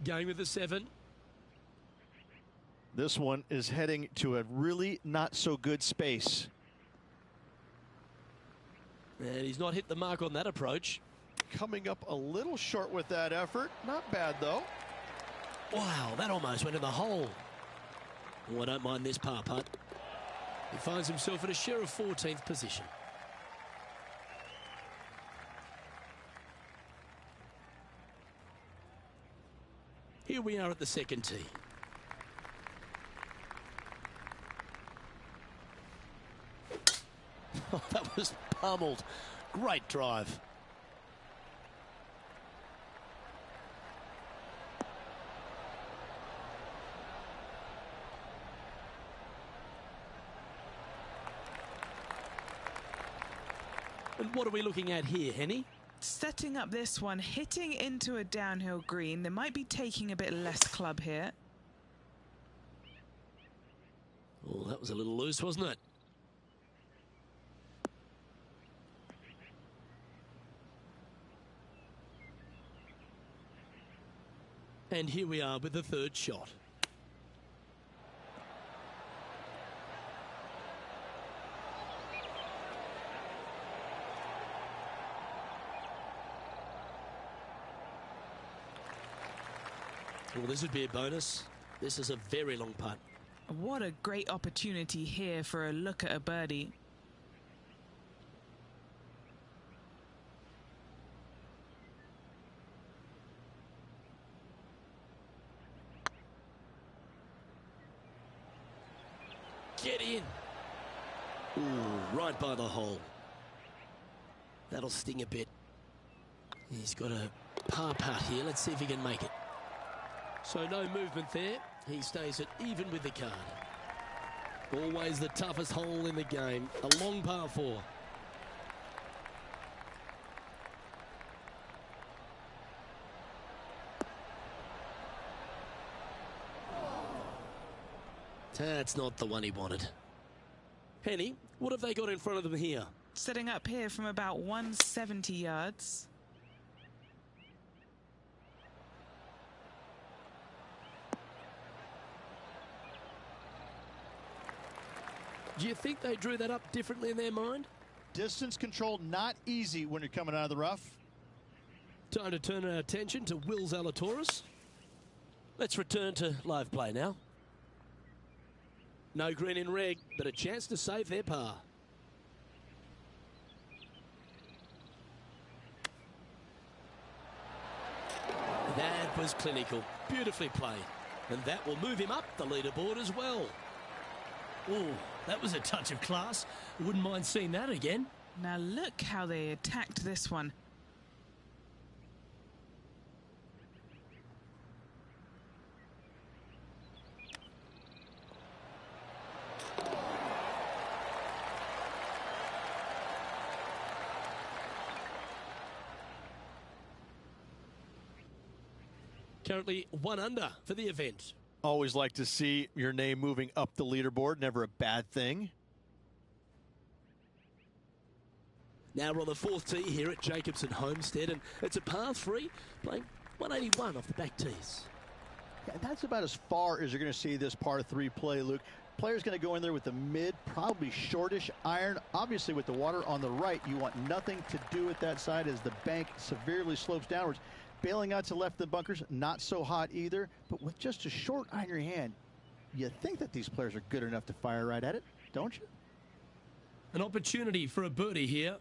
Going with the 7. This one is heading to a really not so good space. And he's not hit the mark on that approach. Coming up a little short with that effort. Not bad, though. Wow, that almost went in the hole. Oh, I don't mind this par putt. He finds himself at a share of 14th position. Here we are at the second tee. Oh, that was pummeled. Great drive. And what are we looking at here, Henny? Setting up this one, hitting into a downhill green. They might be taking a bit less club here. Oh, that was a little loose, wasn't it? And here we are with the third shot. Well, this would be a bonus. This is a very long putt. What a great opportunity here for a look at a birdie. Get in. Ooh, right by the hole. That'll sting a bit. He's got a par putt here. Let's see if he can make it. So no movement there. He stays at even with the card. Always the toughest hole in the game. A long par 4. That's not the one he wanted. Henny, what have they got in front of them here? Setting up here from about 170 yards. Do you think they drew that up differently in their mind? Distance control not easy when you're coming out of the rough. Time to turn our attention to Will Zalatoris. Let's return to live play now. No green in reg, but a chance to save their par. That was clinical. Beautifully played. And that will move him up the leaderboard as well. Oh, that was a touch of class. Wouldn't mind seeing that again. Now look how they attacked this one. Currently 1 under for the event. Always like to see your name moving up the leaderboard. Never a bad thing. Now we're on the 4th tee here at Jacobson Homestead, and it's a par 3, playing 181 off the back tees. Yeah, that's about as far as you're going to see this par 3 play, Luke. Player's going to go in there with the mid, probably shortish iron. Obviously, with the water on the right, you want nothing to do with that side as the bank severely slopes downwards. Bailing out to left of the bunkers, not so hot either. But with just a short iron in your hand, you think that these players are good enough to fire right at it, don't you? An opportunity for a birdie here.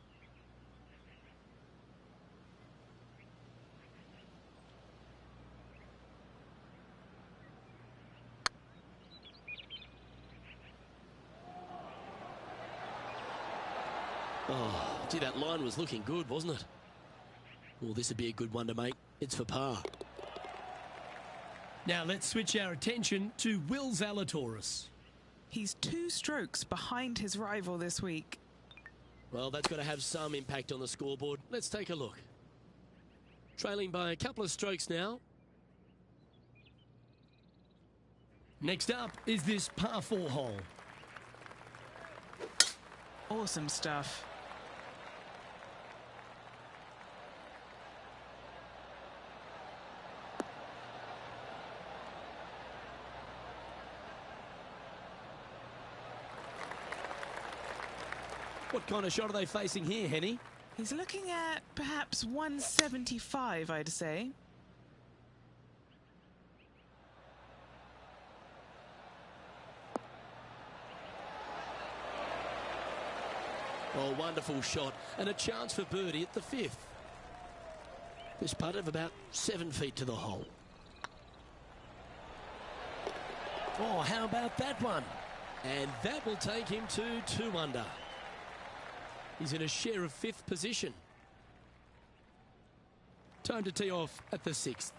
Oh, gee, that line was looking good, wasn't it? Well, this would be a good one to make. It's for par. Now let's switch our attention to Will Zalatoris. He's 2 strokes behind his rival this week. Well, that's got to have some impact on the scoreboard. Let's take a look. Trailing by a couple of strokes now. Next up is this par 4 hole. Awesome stuff. What kind of shot are they facing here, Henny? He's looking at perhaps 175, I'd say. Oh, wonderful shot. And a chance for birdie at the 5th. This putt of about 7 feet to the hole. Oh, how about that one? And that will take him to 2 under. He's in a share of 5th position. Time to tee off at the 6th.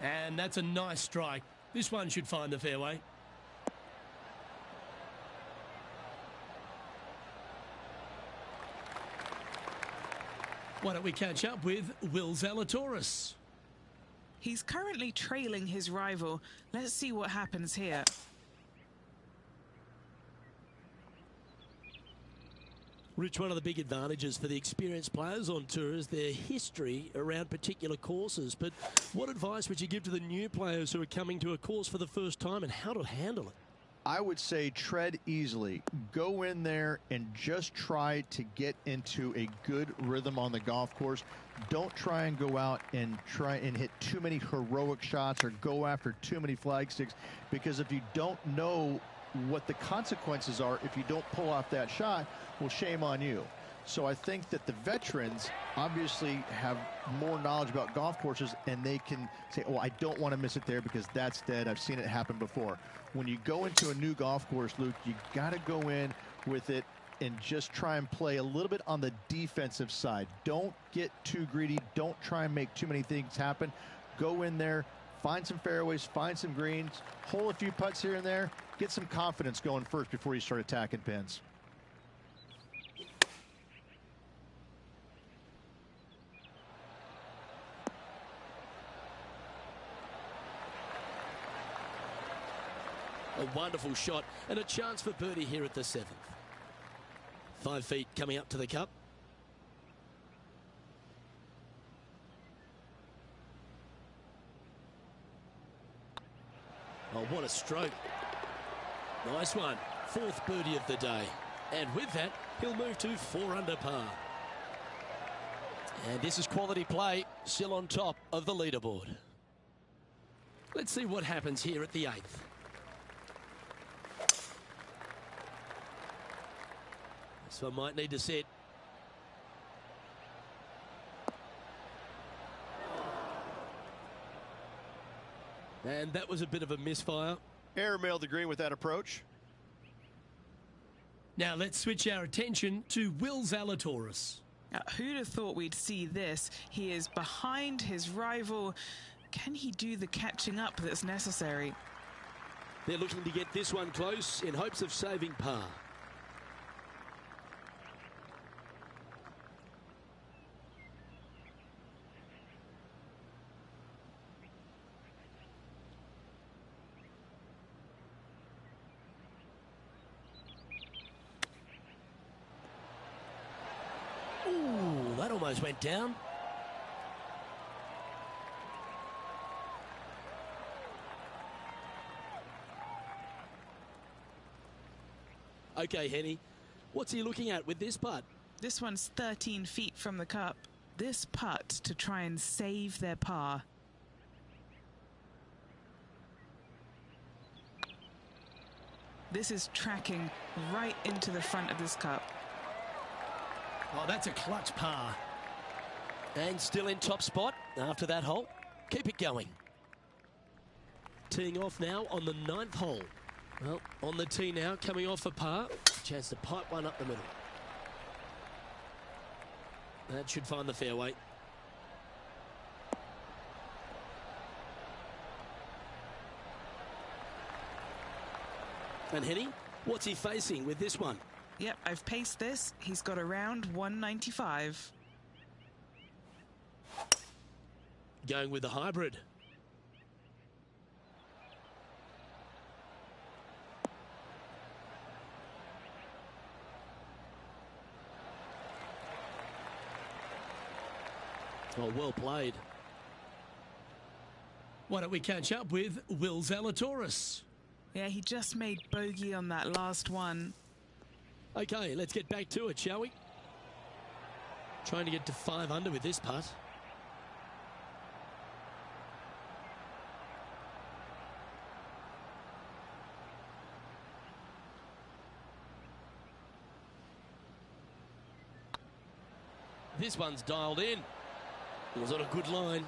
And that's a nice strike. This one should find the fairway. Why don't we catch up with Will Zalatoris? He's currently trailing his rival. Let's see what happens here. Rich, one of the big advantages for the experienced players on tour is their history around particular courses. But what advice would you give to the new players who are coming to a course for the first time and how to handle it? I would say tread easily. Go in there and just try to get into a good rhythm on the golf course. Don't try and go out and try and hit too many heroic shots or go after too many flag sticks, because if you don't know what the consequences are if you don't pull off that shot, well, shame on you. So I think that the veterans obviously have more knowledge about golf courses, and they can say, oh, I don't want to miss it there because that's dead. I've seen it happen before. When you go into a new golf course, Luke, you got to go in with it and just try and play a little bit on the defensive side. Don't get too greedy. Don't try and make too many things happen. Go in there, find some fairways, find some greens, hole a few putts here and there, get some confidence going first before you start attacking pins. A wonderful shot and a chance for birdie here at the 7th. 5 feet coming up to the cup. Oh, what a stroke. Nice one. 4th birdie of the day. And with that, he'll move to 4 under par. And this is quality play, still on top of the leaderboard. Let's see what happens here at the 8th. So I might need to set. And that was a bit of a misfire. Airmail the green with that approach. Now let's switch our attention to Will Zalatoris. Who'd have thought we'd see this? He is behind his rival. Can he do the catching up that's necessary? They're looking to get this one close in hopes of saving par. Ooh, that almost went down. Okay, Henny, what's he looking at with this putt? This one's 13 feet from the cup. This putt to try and save their par. This is tracking right into the front of this cup. Oh, that's a clutch par. And still in top spot after that hole. Keep it going. Teeing off now on the 9th hole. Well, on the tee now, coming off a par. Chance to pipe one up the middle. That should find the fairway. And Henny, what's he facing with this one? Yep, I've paced this. He's got around 195. Going with the hybrid. Oh, well played. Why don't we catch up with Will Zalatoris? Yeah, he just made bogey on that last one. Okay, let's get back to it, shall we? Trying to get to 5 under with this putt. This one's dialed in. It was on a good line.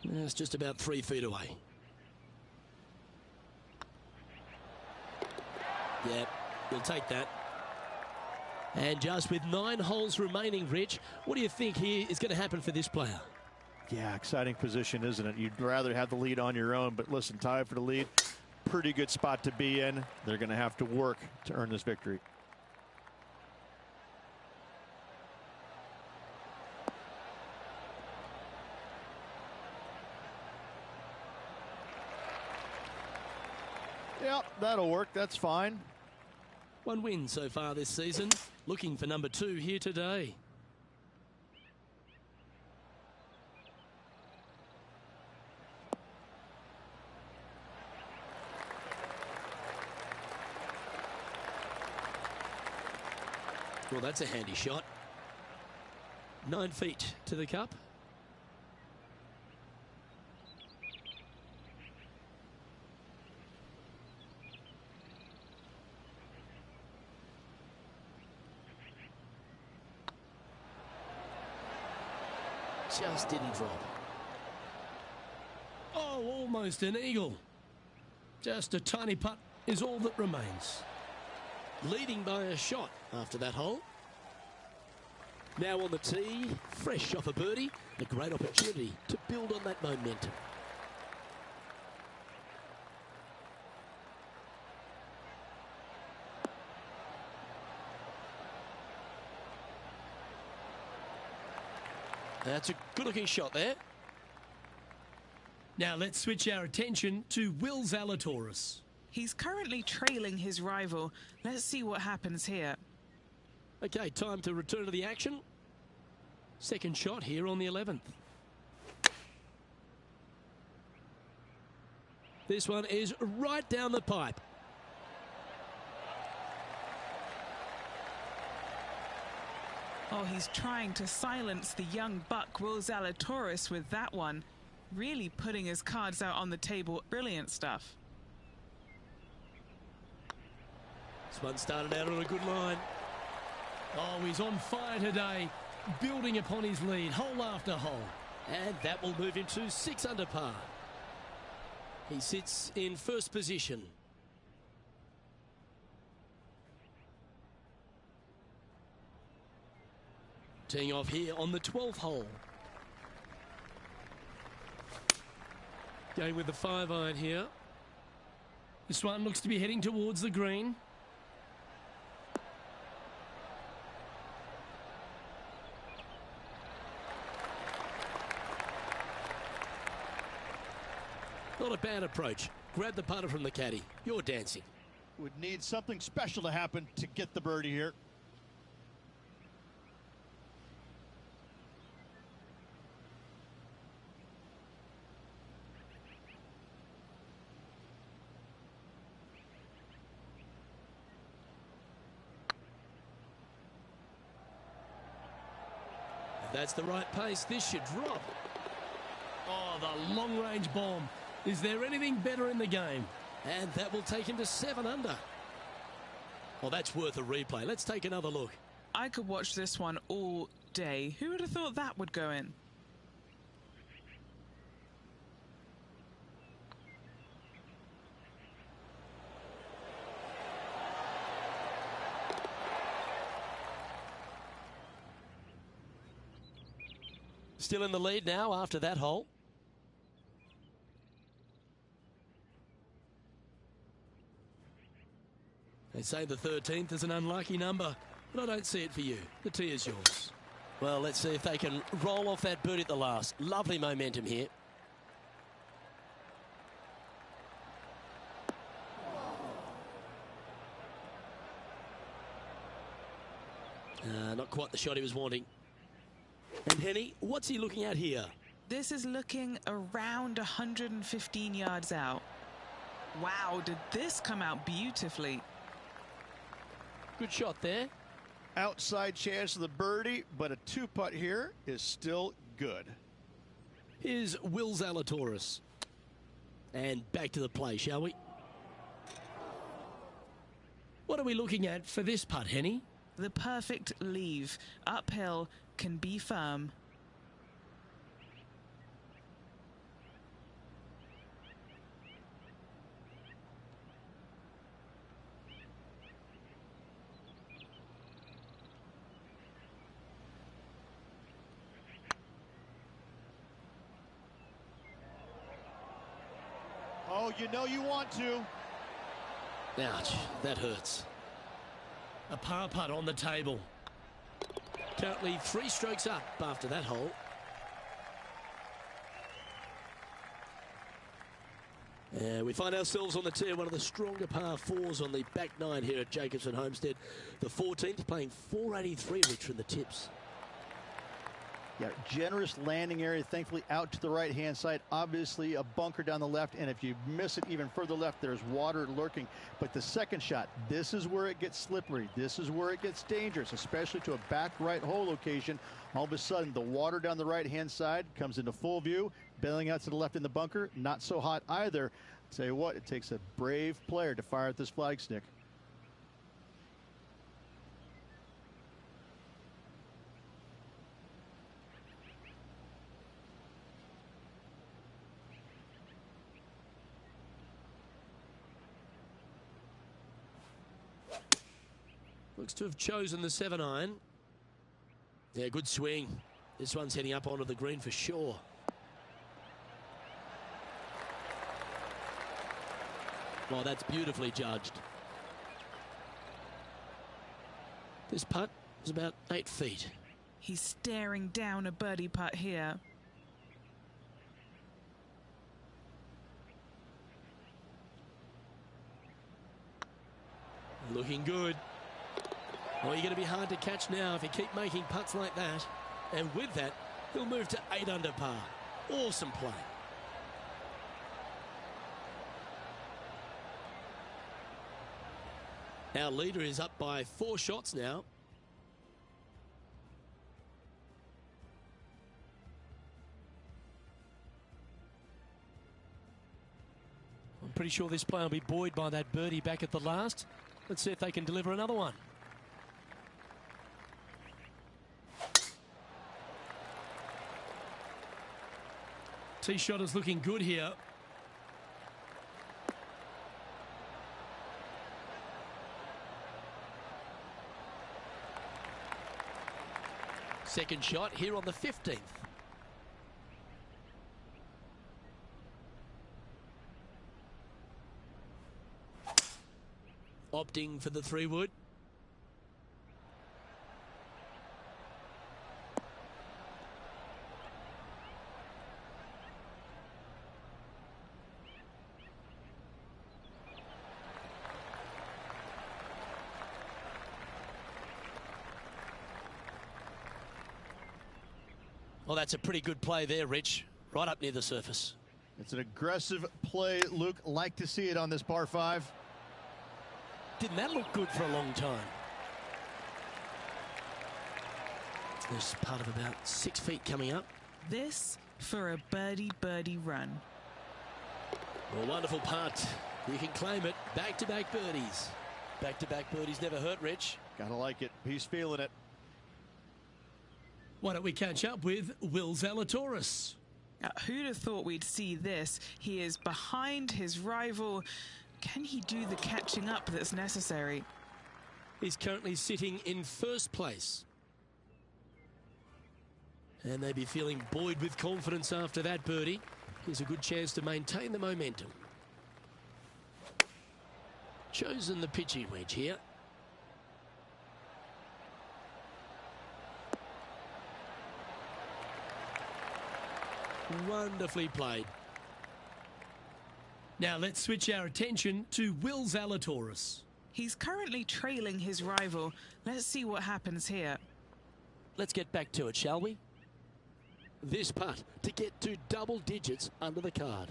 It's just about 3 feet away. Yeah, you'll take that. And just with 9 holes remaining, Rich, what do you think here is going to happen for this player? Yeah, exciting position, isn't it? You'd rather have the lead on your own, but listen, tied for the lead. Pretty good spot to be in. They're going to have to work to earn this victory. Yep, that'll work. That's fine. 1 win so far this season. Looking for number 2 here today. Well, that's a handy shot. 9 feet to the cup. Just didn't drop. Oh, almost an eagle. Just a tiny putt is all that remains. Leading by a shot after that hole. Now on the tee, fresh off a birdie, a great opportunity to build on that momentum. That's a good-looking shot there. Now let's switch our attention to Will Zalatoris. He's currently trailing his rival. Let's see what happens here. Okay, time to return to the action. Second shot here on the 11th. This one is right down the pipe. Oh, he's trying to silence the young buck, Will Zalatoris, with that one. Really putting his cards out on the table. Brilliant stuff. This one started out on a good line. Oh, he's on fire today, building upon his lead, hole after hole. And that will move him to 6 under par. He sits in first position. Teeing off here on the 12th hole. Going with the 5-iron here. This one looks to be heading towards the green. Not a bad approach. Grab the putter from the caddy. You're dancing. Would need something special to happen to get the birdie here. If that's the right pace, this should drop. Oh, the long-range bomb. Is there anything better in the game? And that will take him to 7 under. Well, that's worth a replay. Let's take another look. I could watch this one all day. Who would have thought that would go in? Still in the lead now after that hole. They say the 13th is an unlucky number, but I don't see it for you. The tee is yours. Well, let's see if they can roll off that birdie at the last. Lovely momentum here. Not quite the shot he was wanting. And Henny, what's he looking at here? This is looking around 115 yards out. Wow, did this come out beautifully? Good shot there. Outside chance of the birdie, but a two-putt here is still good. Here's Will Zalatoris. And back to the play, shall we? What are we looking at for this putt, Henny? The perfect leave. Uphill, can be firm. Oh, you know you want to. Ouch, that hurts. A par putt on the table. Currently 3 strokes up after that hole. We find ourselves on the tee, one of the stronger par 4s on the back 9 here at Jacobson Homestead. The 14th playing 483, Rich, from the tips. Yeah, generous landing area, thankfully out to the right-hand side. Obviously a bunker down the left, and if you miss it even further left, there's water lurking. But the second shot, this is where it gets slippery. This is where it gets dangerous, especially to a back right hole location. All of a sudden, the water down the right-hand side comes into full view. Bailing out to the left in the bunker, not so hot either. I'll tell you what, it takes a brave player to fire at this flag stick. Looks to have chosen the 7-iron. Yeah, good swing. This one's heading up onto the green for sure. Oh, that's beautifully judged. This putt is about 8 feet. He's staring down a birdie putt here. Looking good. Oh, you're going to be hard to catch now if you keep making putts like that. And with that, he'll move to 8 under par. Awesome play. Our leader is up by 4 shots now. I'm pretty sure this play will be buoyed by that birdie back at the last. Let's see if they can deliver another one. Tee shot is looking good here. Second shot here on the 15th. Opting for the 3-wood. Well, that's a pretty good play there, Rich. Right up near the surface. It's an aggressive play, Luke. Like to see it on this par 5. Didn't that look good for a long time? There's part of about 6 feet coming up. This for a birdie run. Well, wonderful putt. You can claim it. Back-to-back birdies. Back-to-back birdies never hurt, Rich. Gotta like it. He's feeling it. Why don't we catch up with Will Zalatoris? Who'd have thought we'd see this? He is behind his rival. Can he do the catching up that's necessary? He's currently sitting in first place. And they'd be feeling buoyed with confidence after that birdie. Here's a good chance to maintain the momentum. Chosen the pitching wedge here. Wonderfully played. Now let's switch our attention to Will Zalatoris. He's currently trailing his rival. Let's see what happens here. Let's get back to it, shall we? this putt to get to double digits under the card.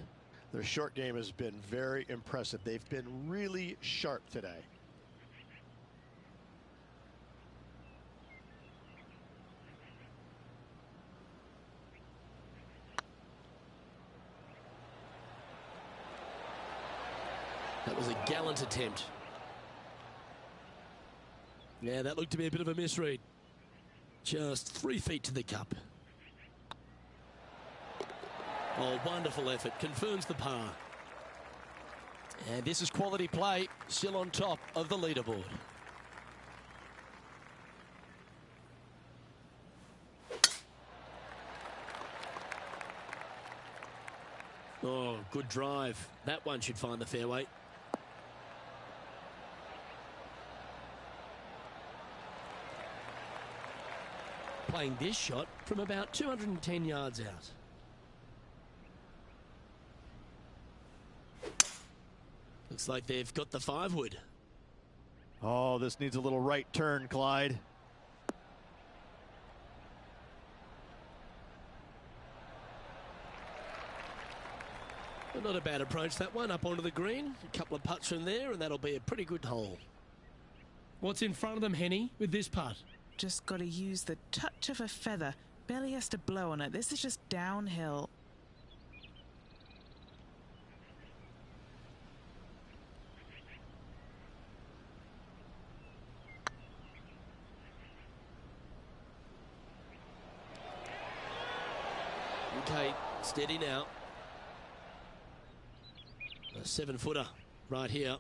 Their short game has been very impressive. They've been really sharp today. That was a gallant attempt. Yeah, that looked to be a bit of a misread. Just 3 feet to the cup. Oh, wonderful effort. Confirms the par. And this is quality play. Still on top of the leaderboard. Oh, good drive. That one should find the fairway. Playing this shot from about 210 yards out. Looks like they've got the 5-wood. Oh, this needs a little right turn, Clyde. Well, not a bad approach, that one, up onto the green. A couple of putts from there, and that'll be a pretty good hole. What's in front of them, Henny, with this putt? Just got to use the touch of a feather. Barely has to blow on it. This is just downhill. Okay, steady now. A 7-footer right here.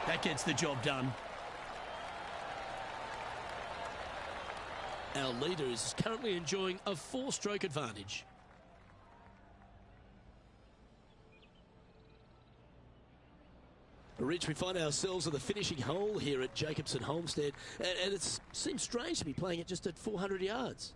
That gets the job done. Our leader is currently enjoying a 4-stroke advantage. Rich, we find ourselves at the finishing hole here at Jacobson Homestead, and it seems strange to be playing it just at 400 yards.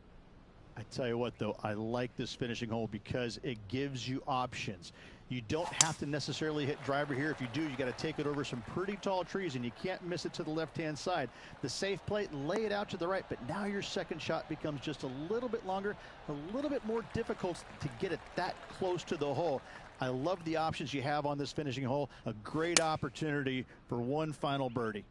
I tell you what, though, I like this finishing hole because it gives you options. You don't have to necessarily hit driver here. If you do, you got to take it over some pretty tall trees, and you can't miss it to the left-hand side. The safe play, lay it out to the right, but now your second shot becomes just a little bit longer, a little bit more difficult to get it that close to the hole. I love the options you have on this finishing hole. A great opportunity for one final birdie.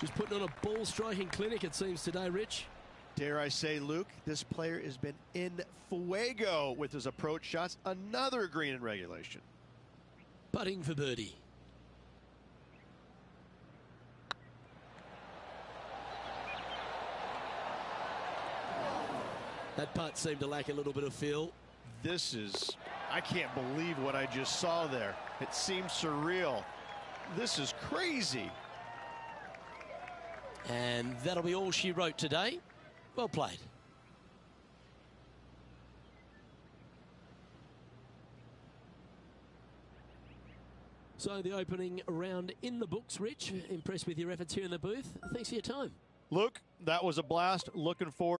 Just putting on a ball striking clinic, it seems, today, Rich. Dare I say, Luke, this player has been in fuego with his approach shots. Another green in regulation. Putting for birdie. That putt seemed to lack a little bit of feel. This is, I can't believe what I just saw there. It seems surreal. This is crazy. And that'll be all she wrote today. Well played. So the opening round in the books, Rich. Impressed with your efforts here in the booth. Thanks for your time. Luke, that was a blast. Looking forward.